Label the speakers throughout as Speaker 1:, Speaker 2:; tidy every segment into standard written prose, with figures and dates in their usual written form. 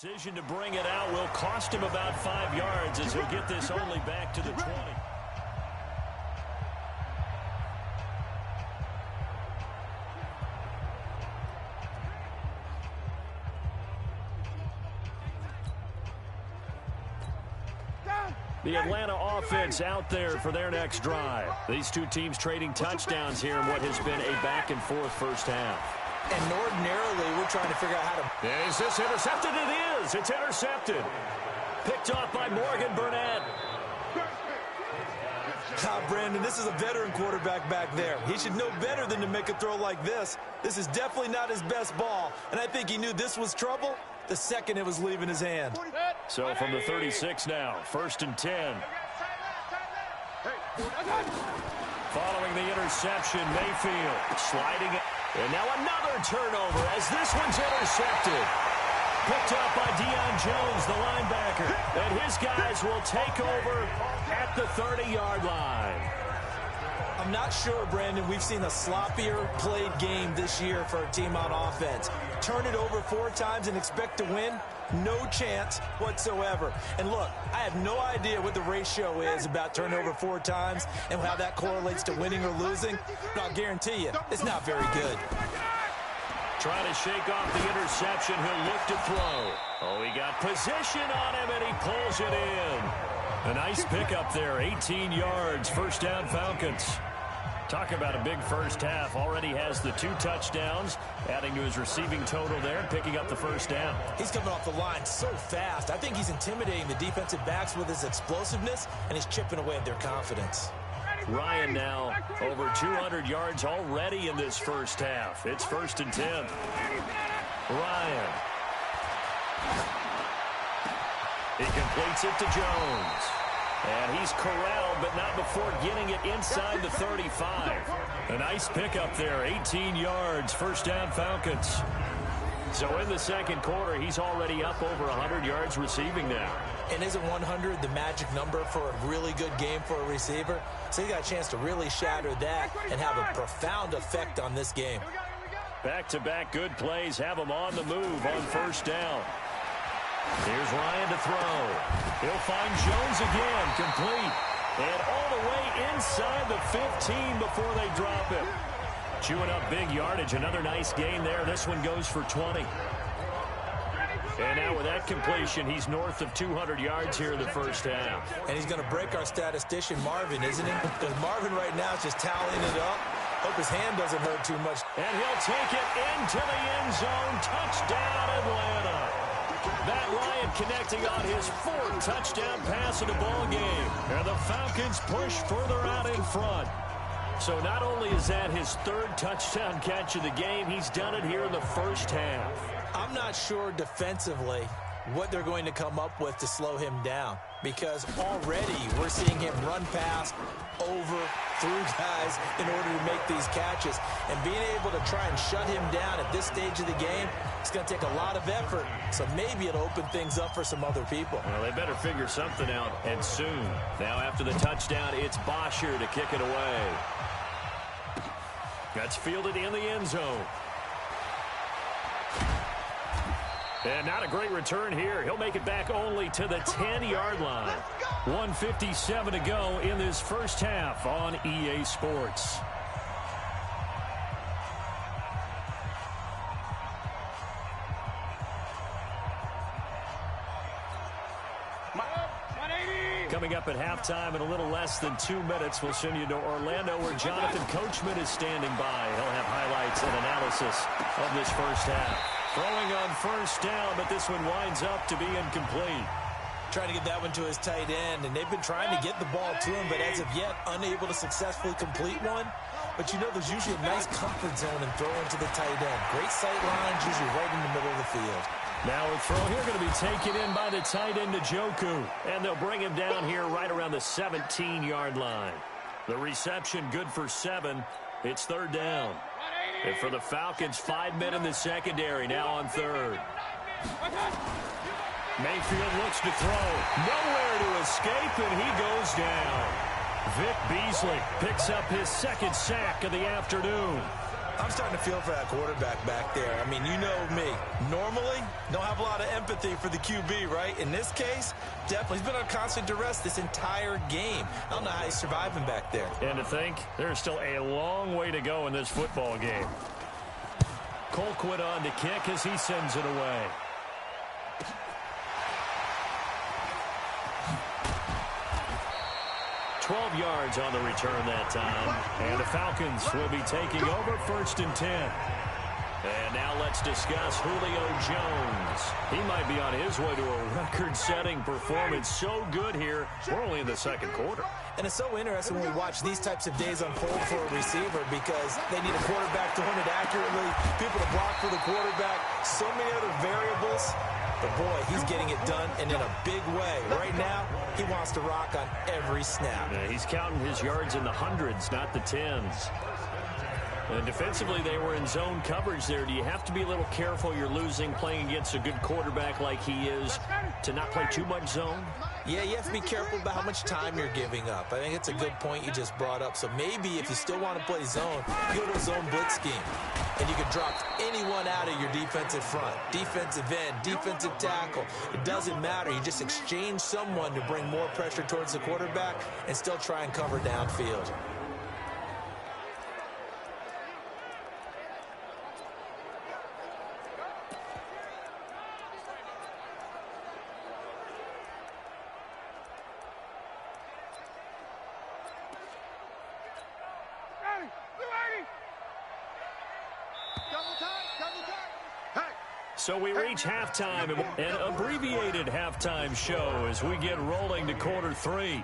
Speaker 1: Decision to bring it out will cost him about 5 yards as he'll get this only back to the 20. The Atlanta offense out there for their next drive. These two teams trading touchdowns here in what has been a back-and-forth first half.
Speaker 2: And ordinarily, we're trying to figure out how to...
Speaker 1: Is this intercepted? It is. It's intercepted. Picked off by Morgan Burnett.
Speaker 2: Brandon, this is a veteran quarterback back there. He should know better than to make a throw like this. This is definitely not his best ball. And I think he knew this was trouble the second it was leaving his hand.
Speaker 1: So from the 36 now, 1st and 10. Following the interception, Mayfield sliding it. And now another turnover as this one's intercepted. Picked up by Deion Jones, the linebacker. And his guys will take over at the 30-yard line.
Speaker 2: I'm not sure, Brandon, we've seen a sloppier played game this year for a team on offense. Turn it over 4 times and expect to win? No chance whatsoever. And look, I have no idea what the ratio is about turnover 4 times and how that correlates to winning or losing. But I'll guarantee you, it's not very good.
Speaker 1: Trying to shake off the interception. He'll look to throw. Oh, he got position on him, and he pulls it in. A nice pickup there, 18 yards, first down Falcons. Talk about a big first half. Already has the 2 touchdowns, adding to his receiving total there and picking up the first down.
Speaker 2: He's coming off the line so fast. I think he's intimidating the defensive backs with his explosiveness, and he's chipping away at their confidence.
Speaker 1: Ryan now over 200 yards already in this first half. It's 1st and 10. Ryan. He completes it to Jones. And he's corralled, but not before getting it inside the 35. A nice pickup there, 18 yards, first down Falcons. So in the second quarter, he's already up over 100 yards receiving now.
Speaker 2: And isn't 100 the magic number for a really good game for a receiver? So he got a chance to really shatter that and have a profound effect on this game.
Speaker 1: Back-to-back good plays have him on the move on first down. Here's Ryan to throw. He'll find Jones again, complete. And all the way inside the 15 before they drop it. Chewing up big yardage, another nice gain there. This one goes for 20. And now with that completion, he's north of 200 yards here in the first half.
Speaker 2: And he's going to break our statistician, Marvin, isn't he? Because Marvin right now is just tallying it up. Hope his hand doesn't hurt too much.
Speaker 1: And he'll take it into the end zone. Touchdown, Atlanta. Matt Ryan connecting on his 4th touchdown pass in the ball game. And the Falcons push further out in front. So not only is that his 3rd touchdown catch of the game, he's done it here in the first half.
Speaker 2: I'm not sure defensively what they're going to come up with to slow him down, because already we're seeing him run past, over, through guys in order to make these catches. And being able to try and shut him down at this stage of the game, it's going to take a lot of effort. So maybe it'll open things up for some other people.
Speaker 1: Well, they better figure something out, and soon. Now after the touchdown, it's Bosher to kick it away. That's fielded in the end zone. And not a great return here. He'll make it back only to the 10-yard line. 1:57 to go in this first half on EA Sports. Coming up at halftime in a little less than 2 minutes, we'll send you to Orlando where Jonathan Coachman is standing by. He'll have highlights and analysis of this first half. Throwing on first down, but this one winds up to be incomplete.
Speaker 2: Trying to get that one to his tight end, and they've been trying to get the ball to him, but as of yet, unable to successfully complete one. But you know there's usually a nice comfort zone in throwing to the tight end. Great sight lines, usually right in the middle of the field.
Speaker 1: Now a throw here going to be taken in by the tight end, Njoku. And they'll bring him down here right around the 17-yard line. The reception good for 7. It's 3rd down. And for the Falcons, 5 men in the secondary now on 3rd. Mayfield looks to throw. Nowhere to escape, and he goes down. Vic Beasley picks up his 2nd sack of the afternoon.
Speaker 2: I'm starting to feel for that quarterback back there. I mean, you know me. Normally, don't have a lot of empathy for the QB, right? In this case, definitely. He's been on constant duress this entire game. I don't know how he's surviving back there.
Speaker 1: And to think, there's still a long way to go in this football game. Colquitt on to kick as he sends it away. $12 yards on the return that time. And the Falcons will be taking over 1st and 10. And now let's discuss Julio Jones. He might be on his way to a record-setting performance. So good here. We're only in the second quarter.
Speaker 2: And it's so interesting when we watch these types of days unfold for a receiver because they need a quarterback to run it accurately, people to block for the quarterback, so many other variables. But, boy, he's getting it done and in a big way. Right now, he wants to rock on every snap.
Speaker 1: Yeah, he's counting his yards in the hundreds, not the tens. And defensively, they were in zone coverage there. Do you have to be a little careful you're losing playing against a good quarterback like he is to not play too much zone?
Speaker 2: Yeah, you have to be careful about how much time you're giving up. I think it's a good point you just brought up. So maybe if you still want to play zone, you go to a zone blitz scheme. And you can drop anyone out of your defensive front. Defensive end, defensive tackle. It doesn't matter. You just exchange someone to bring more pressure towards the quarterback and still try and cover downfield.
Speaker 1: So we reach halftime, an abbreviated halftime show as we get rolling to quarter 3.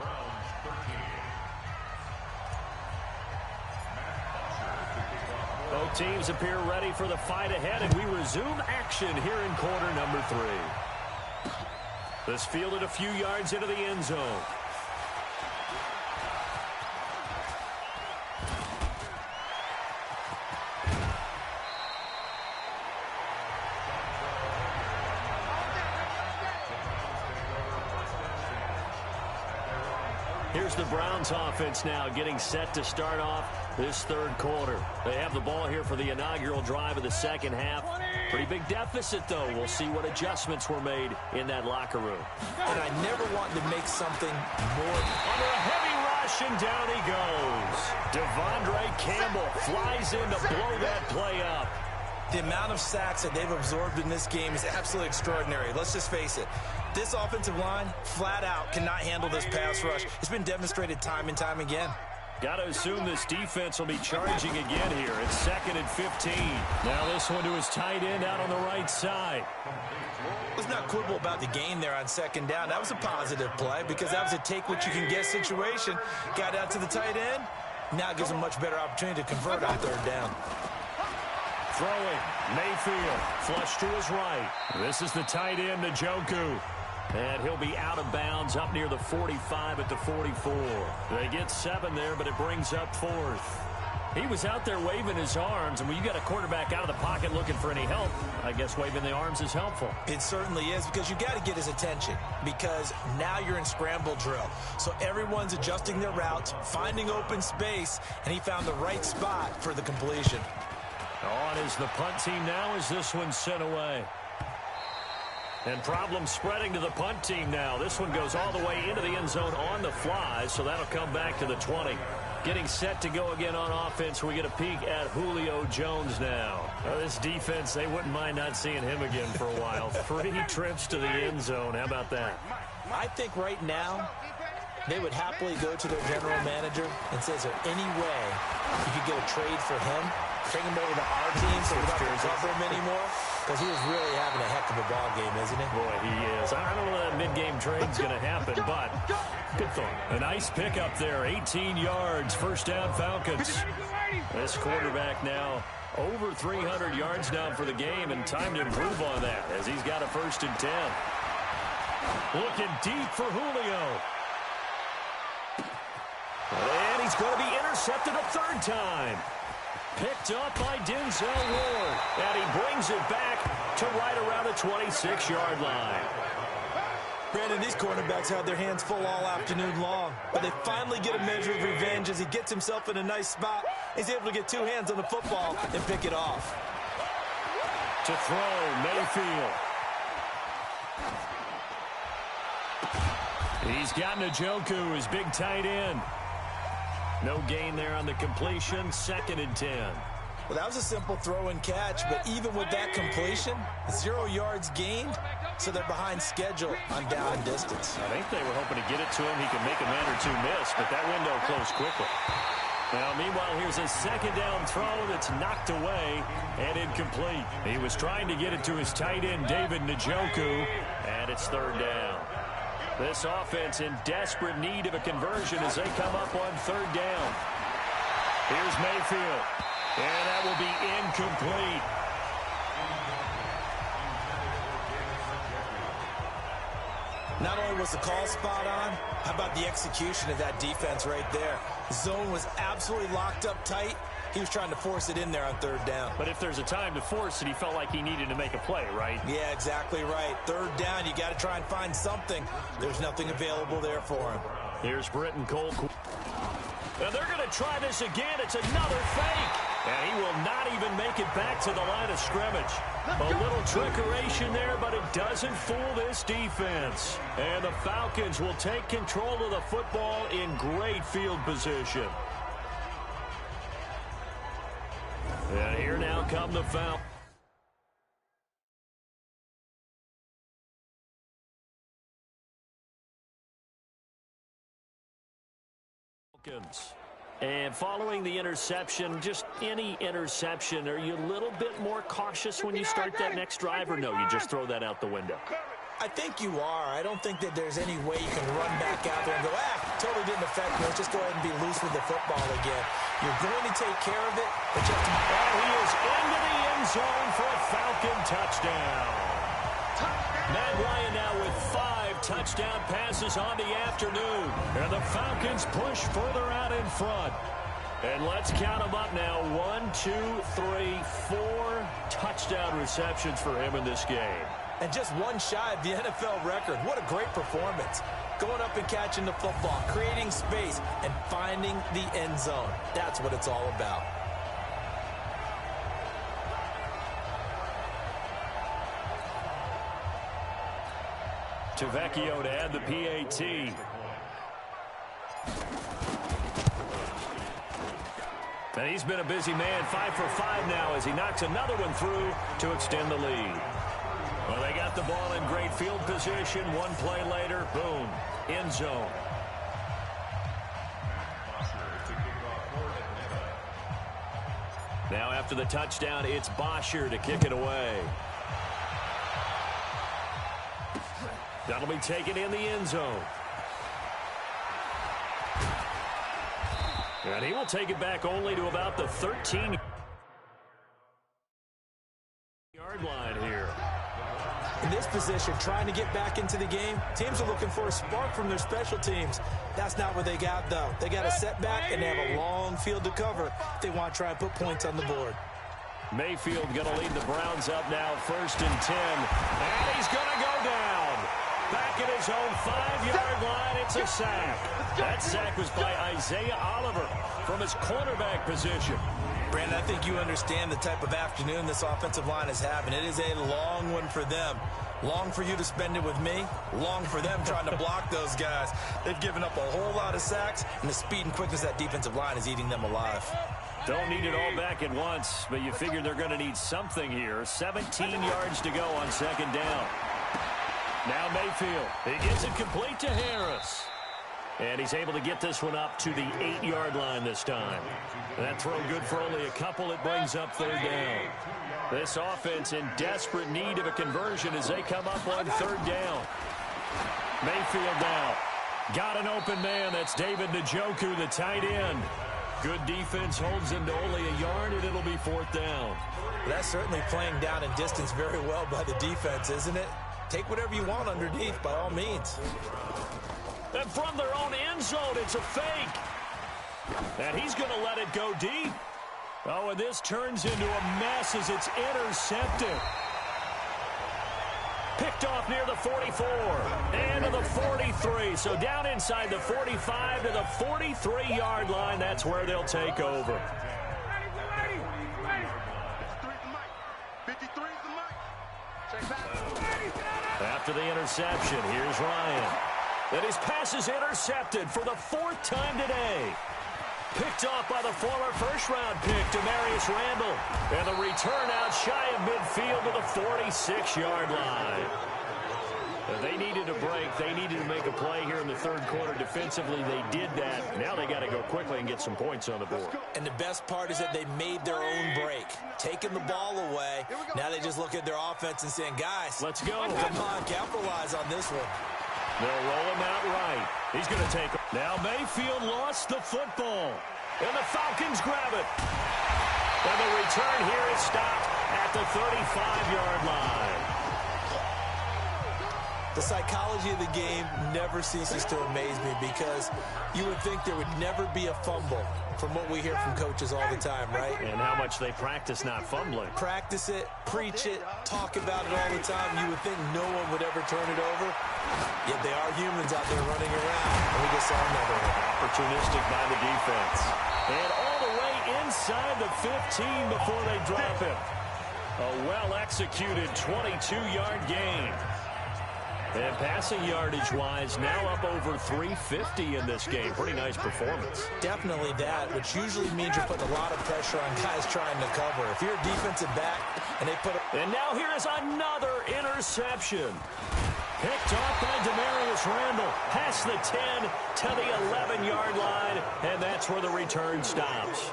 Speaker 1: Both teams appear ready for the fight ahead, and we resume action here in quarter number 3. This fielded a few yards into the end zone. Here's the Browns offense now getting set to start off this third quarter. They have the ball here for the inaugural drive of the second half. Pretty big deficit, though. We'll see what adjustments were made in that locker room.
Speaker 2: And I never want to make something more.
Speaker 1: Under a heavy rush, and down he goes. Devondre Campbell flies in to blow that play up.
Speaker 2: The amount of sacks that they've absorbed in this game is absolutely extraordinary. Let's just face it. This offensive line, flat out, cannot handle this pass rush. It's been demonstrated time and time again.
Speaker 1: Got to assume this defense will be charging again here. It's 2nd and 15. Now this one to his tight end out on the right side.
Speaker 2: Let's not quibble about the gain there on 2nd down. That was a positive play because that was a take-what-you-can-get situation. Got out to the tight end. Now it gives him a much better opportunity to convert on 3rd down.
Speaker 1: Throwing, Mayfield, flush to his right. This is the tight end, Njoku. And he'll be out of bounds up near the 45 at the 44. They get 7 there, but it brings up 4th. He was out there waving his arms, and when you got a quarterback out of the pocket looking for any help, I guess waving the arms is helpful.
Speaker 2: It certainly is, because you got to get his attention, because now you're in scramble drill. So everyone's adjusting their routes, finding open space, and he found the right spot for the completion.
Speaker 1: On is the punt team now as this one's sent away. And problems spreading to the punt team now. This one goes all the way into the end zone on the fly, so that'll come back to the 20. Getting set to go again on offense. We get a peek at Julio Jones now. This defense, they wouldn't mind not seeing him again for a while. 3 trips to the end zone. How about that?
Speaker 2: I think right now they would happily go to their general manager and say, is there any way you could get a trade for him? Bring him over to our team so we don't have to cover him anymore? Because he was really having a heck of a ball game, isn't he?
Speaker 1: Boy, he is. I don't know when that mid-game trade's going to happen, but good thought. A nice pickup there, 18 yards, 1st down Falcons. This quarterback now over 300 yards now for the game, and time to improve on that as he's got a 1st and 10. Looking deep for Julio. And he's going to be intercepted a 3rd time. Picked up by Denzel Ward. And he brings it back to right around the 26-yard line.
Speaker 2: Brandon, these cornerbacks had their hands full all afternoon long, but they finally get a measure of revenge as he gets himself in a nice spot. He's able to get two hands on the football and pick it off.
Speaker 1: To throw, Mayfield. He's got Njoku, his big tight end. No gain there on the completion, 2nd and 10.
Speaker 2: Well, that was a simple throw and catch, but even with that completion, 0 yards gained, so they're behind schedule on down and distance.
Speaker 1: I think they were hoping to get it to him. He could make a man or two miss, but that window closed quickly. Now, meanwhile, here's a 2nd down throw that's knocked away and incomplete. He was trying to get it to his tight end, David Njoku, and it's 3rd down. This offense in desperate need of a conversion as they come up on 3rd down. Here's Mayfield, and that will be incomplete.
Speaker 2: Not only was the call spot on, how about the execution of that defense right there? The zone was absolutely locked up tight. He was trying to force it in there on 3rd down.
Speaker 1: But if there's a time to force it, he felt like he needed to make a play, right?
Speaker 2: Yeah, exactly right. 3rd down, you got to try and find something. There's nothing available there for him.
Speaker 1: Here's Britton Cole. And they're going to try this again. It's another fake. And he will not even make it back to the line of scrimmage. A little trickeration there, but it doesn't fool this defense. And the Falcons will take control of the football in great field position. And here now come the Falcons. And following the interception, just any interception, are you a little bit more cautious when you start that next drive, or no, you just throw that out the window?
Speaker 2: I think you are. I don't think that there's any way you can run back out there and go, totally didn't affect me. Let's just go ahead and be loose with the football again. You're going to take care of it, but you have to...
Speaker 1: He is into the end zone for a Falcon touchdown. Matt Ryan now with 5 touchdown passes on the afternoon. And the Falcons push further out in front. And let's count them up now. 1, 2, 3, 4 touchdown receptions for him in this game.
Speaker 2: And just one shy of the NFL record. What a great performance. Going up and catching the football, creating space, and finding the end zone. That's what it's all about.
Speaker 1: Tavecchio to add the PAT. And he's been a busy man, 5 for 5 now as he knocks another one through to extend the lead. Well, they got the ball in great field position. One play later, boom, end zone. Now after the touchdown, it's Bosher to kick it away. That'll be taken in the end zone. And he will take it back only to about the 13-yard line here.
Speaker 2: In this position, trying to get back into the game, teams are looking for a spark from their special teams. That's not what they got, though. They got a setback, and they have a long field to cover if they want to try and put points on the board.
Speaker 1: Mayfield going to lead the Browns up now, 1st and 10. And he's going to go down. Back at his own 5-yard line, it's a sack. That sack was by Isaiah Oliver from his cornerback position.
Speaker 2: Brandon, I think you understand the type of afternoon this offensive line is having. It is a long one for them. Long for you to spend it with me. Long for them trying to block those guys. They've given up a whole lot of sacks, and the speed and quickness of that defensive line is eating them alive.
Speaker 1: Don't need it all back at once, but you figure they're going to need something here. 17 yards to go on 2nd down. Now Mayfield. He gets it complete to Harris. And he's able to get this one up to the 8-yard line this time. That throw good for only a couple. It brings up 3rd down. This offense in desperate need of a conversion as they come up on 3rd down. Mayfield now. Got an open man. That's David Njoku, the tight end. Good defense holds him to only a yard, and it'll be 4th down.
Speaker 2: That's certainly playing down in distance very well by the defense, isn't it? Take whatever you want underneath, by all means.
Speaker 1: And from their own end zone, it's a fake. And he's going to let it go deep. Oh, and this turns into a mess as it's intercepted. Picked off near the 44 and to the 43. So down inside the 45 to the 43-yard line. That's where they'll take over. After the interception, here's Ryan. And his pass is intercepted for the 4th time today. Picked off by the former first-round pick, Demarius Randall. And the return out shy of midfield to the 46-yard line. They needed a break. They needed to make a play here in the 3rd quarter. Defensively, they did that. Now they got to go quickly and get some points on the board. And the best part is that they made their own break. Taking the ball away. Now they just look at their offense and saying, guys, let's go. Come on, capitalize on this one. They'll roll him out right. He's going to take it. Now Mayfield lost the football. And the Falcons grab it. And the return here is stopped at the 35-yard line. The psychology of the game never ceases to amaze me because you would think there would never be a fumble from what we hear from coaches all the time, right? And how much they practice not fumbling. Practice it, preach it, talk about it all the time. You would think no one would ever turn it over. Yet they are humans out there running around. And we just saw another one. Opportunistic by the defense. And all the way inside the 15 before they drop it. A well-executed 22-yard gain. And passing yardage-wise, now up over 350 in this game. Pretty nice performance. Definitely that, which usually means you're putting a lot of pressure on guys trying to cover. If you're a defensive back and they put a... And now here is another interception. Picked off by Demarius Randall. Past the 10 to the 11-yard line, and that's where the return stops.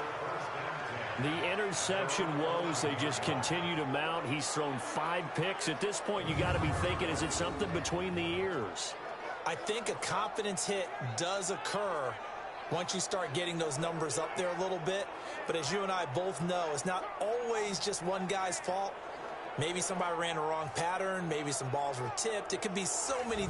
Speaker 1: The interception woes, they just continue to mount. He's thrown 5 picks. At this point, you got to be thinking, is it something between the ears? I think a confidence hit does occur once you start getting those numbers up there a little bit. But as you and I both know, it's not always just one guy's fault. Maybe somebody ran a wrong pattern. Maybe some balls were tipped. It could be so many